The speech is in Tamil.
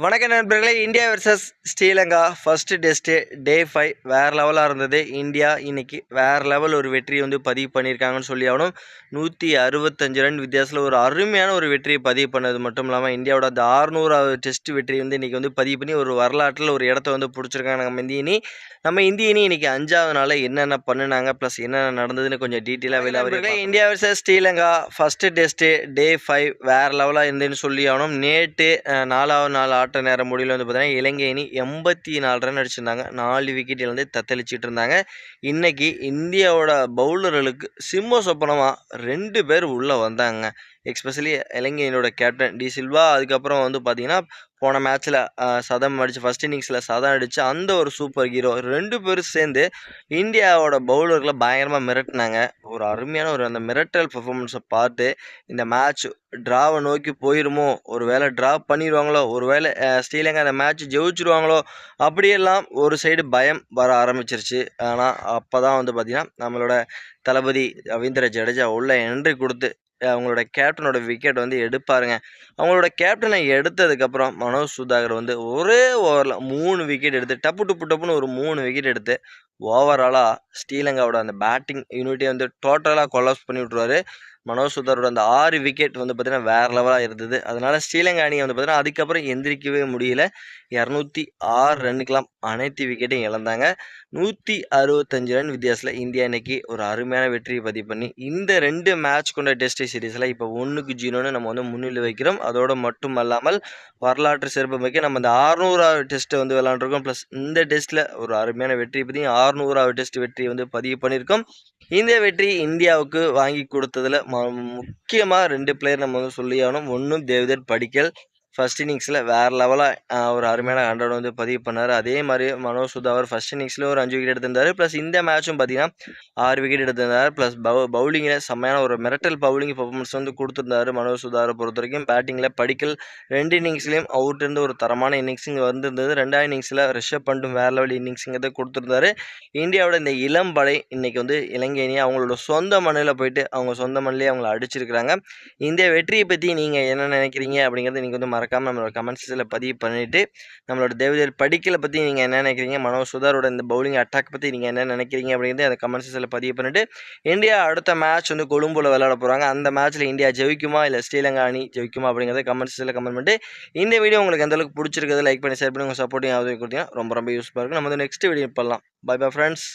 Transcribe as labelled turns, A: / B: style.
A: வணக்கம் நண்பர்களே. India versus Sri Lanka first test day 5 வேறு லெவலாக இருந்தது. இந்தியா இன்னைக்கு வேறு லெவல் ஒரு வெற்றியை பதிவு பண்ணியிருக்காங்கன்னு சொல்லி ஆகணும். 165 ரன் வித்தியாசத்தில் ஒரு அருமையான ஒரு வெற்றியை பதிவு பண்ணது மட்டும் இல்லாமல் இந்தியாவோட அந்த 600வது டெஸ்ட் வெற்றி இன்றைக்கி பதிவு பண்ணி ஒரு வரலாற்றில் ஒரு இடத்த பிடிச்சிருக்காங்க நம்ம இந்திய அணி. நம்ம இந்திய அணி இன்றைக்கி 5வது நாளில் என்னென்ன பண்ணினாங்க ப்ளஸ் என்னென்ன நடந்ததுன்னு கொஞ்சம் டீட்டெயிலாக விளையாடுறீங்க. India versus Sri Lanka first test day 5 வேறு லெவலாக இருந்ததுன்னு சொல்லி ஆகணும். நேற்று 4வது நாள் ஆட்ட நேரம் முடிவில் பார்த்தீங்கன்னா இலங்கை அணி 84 ரன் அடிச்சிருந்தாங்க. 4 விக்கெட் இழந்து தத்தளிச்சிட்டு இருந்தாங்க. இன்னைக்கு இந்தியாவோட பவுலர்களுக்கு சிம்ம சொப்பனமாக 2 பேர் உள்ளே வந்தாங்க. எக்ஸ்பெஷலி இலங்கையினோட கேப்டன் டி சில்வா. அதுக்கப்புறம் பார்த்தீங்கன்னா போன மேட்ச்சில் சதம் அடித்து ஃபஸ்ட் இன்னிங்ஸில் சதம் அடித்து அந்த ஒரு சூப்பர் ஹீரோ 2 பேரும் சேர்ந்து இந்தியாவோட பவுலர்களை பயங்கரமாக மிரட்டினாங்க. ஒரு அருமையான அந்த மிரட்டல் பெர்ஃபார்மன்ஸை பார்த்து இந்த மேட்ச் ட்ராவை நோக்கி போயிருமோ, ஒரு வேளை ட்ரா பண்ணிடுவாங்களோ, ஒரு வேளை ஸ்ரீலங்கா அந்த மேட்ச் ஜெயிச்சிருவாங்களோ, அப்படியெல்லாம் ஒரு சைடு பயம் வர ஆரம்பிச்சிருச்சு. ஆனால் அப்போ தான் பார்த்திங்கன்னா நம்மளோட தளபதி ரவீந்திர ஜடேஜா உள்ள என்ட்ரி கொடுத்து அவங்களோட கேப்டனோட விக்கெட் எடுப்பாருங்க. அவங்களோட கேப்டனை எடுத்ததுக்கப்புறம் மனோஜ் சுதாகர் ஒரே ஓவரில் 3 விக்கெட் எடுத்து டப்புன்னு ஒரு 3 விக்கெட் எடுத்து ஓவராலாக ஸ்ரீலங்காவோட அந்த பேட்டிங் யூனிட்டே டோட்டலாக கொலாப்ஸ் பண்ணி விட்ருவாரு. மனோஜ் சுதாரோட அந்த 6 விக்கெட் பார்த்தீங்கன்னா வேறு லெவலாக இருந்தது. அதனால் ஸ்ரீலங்கா அணி பார்த்தீங்கன்னா அதுக்கப்புறம் எந்திரிக்கவே முடியல. 206 ரன்னுக்கெல்லாம் அனைத்து விக்கெட்டையும் இழந்தாங்க. 165 ரன் வித்தியாசத்தில் இந்தியா இன்னைக்கு ஒரு அருமையான வெற்றியை பதிவு பண்ணி இந்த 2 மேட்ச் கொண்ட டெஸ்ட் சீரீஸில் இப்போ 1-0 நம்ம முன்னிலை வைக்கிறோம். அதோடு மட்டும் அல்லாமல் வரலாற்று சிறப்பு மிக்க நம்ம இந்த 600வது டெஸ்ட்டை விளாண்டுருக்கோம். ப்ளஸ் இந்த டெஸ்ட்டில் ஒரு அருமையான வெற்றி பற்றி 600வது டெஸ்ட் வெற்றியை பதிவு பண்ணியிருக்கோம். இந்த வெற்றி இந்தியாவுக்கு வாங்கி கொடுத்ததில் முக்கியமாக 2 பிளேயர் நம்ம சொல்லி ஆகணும். ஒன்று தேவ்தத் படிக்கல் ஃபஸ்ட் இன்னிங்ஸில் வேறு லெவலாக ஒரு அருமையான 100 பதிவு பண்ணார். அதே மாதிரி மனோஜ் சுதாகர் ஃபஸ்ட் இன்னிங்ஸில் ஒரு 5 விக்கெட் எடுத்திருந்தார். ப்ளஸ் இந்த மேட்சும் பார்த்தீங்கன்னா 6 விக்கெட் எடுத்திருந்தார். ப்ளஸ் பவுலிங்கில் செம்மையான ஒரு மிரட்டல் பவுலிங் பர்ஃபார்மன்ஸ் கொடுத்துருந்தார் மனோஜ் சுதாகரை பொறுத்த வரைக்கும். பேட்டிங்கில் படிக்கல் 2 இன்னிங்ஸ்லேயும் அவுட் இருந்து ஒரு தரமான இன்னிங்ஸிங் வந்திருந்தது. 2வது இன்னிங்ஸில் ரிஷப் பண்டும் வேறு லெவல் இன்னிங்ஸுங்கிறத கொடுத்துருந்தாரு. இந்தியாவோட இந்த இளம் படை இன்றைக்கி இலங்கை அணி அவங்களோட சொந்த மண்ணில் போயிட்டு அவங்க சொந்த மண்ணிலே அவங்கள அடிச்சிருக்கிறாங்க. இந்த வெற்றியை பற்றி நீங்கள் என்ன நினைக்கிறீங்க அப்படிங்கிறது நீங்கள் மறக்காமல் நம்மளோட கமெண்ட்ஸில் பதிவு பண்ணிவிட்டு நம்மளோட தேவதர் படிக்கலை பற்றி நீங்கள் என்ன நினைக்கிறீங்க, மனோஜ் சுதாரோட இந்த பவுலிங் அட்டாக் பற்றி நீங்கள் என்ன நினைக்கிறீங்க அப்படிங்கிறது அந்த கமெண்ட்ஸில் பதிவு பண்ணிவிட்டு இந்தியா அடுத்த மேட்ச் கொழும்புல விளையாட போகிறாங்க. அந்த மேட்ச்சில் இந்தியா ஜெயிக்குமா இல்லை ஸ்ரீலங்கா அணி ஜெயிக்குமா அப்படிங்கிறத கமெண்ட்ஸில் கமெண்ட் பண்ணிட்டு இந்த வீடியோ உங்களுக்கு எந்தளவுக்கு பிடிச்சிருக்கிறது லைக் பண்ணி ஷேர் பண்ணி உங்கள் சப்போர்ட்டிங் ஆதரவு கொடுத்தீங்கன்னா ரொம்ப யூஸ்ஃபுல்லாக இருக்கும். நம்ம நெக்ஸ்ட் வீடியோ பண்ணலாம். Bye bye friends.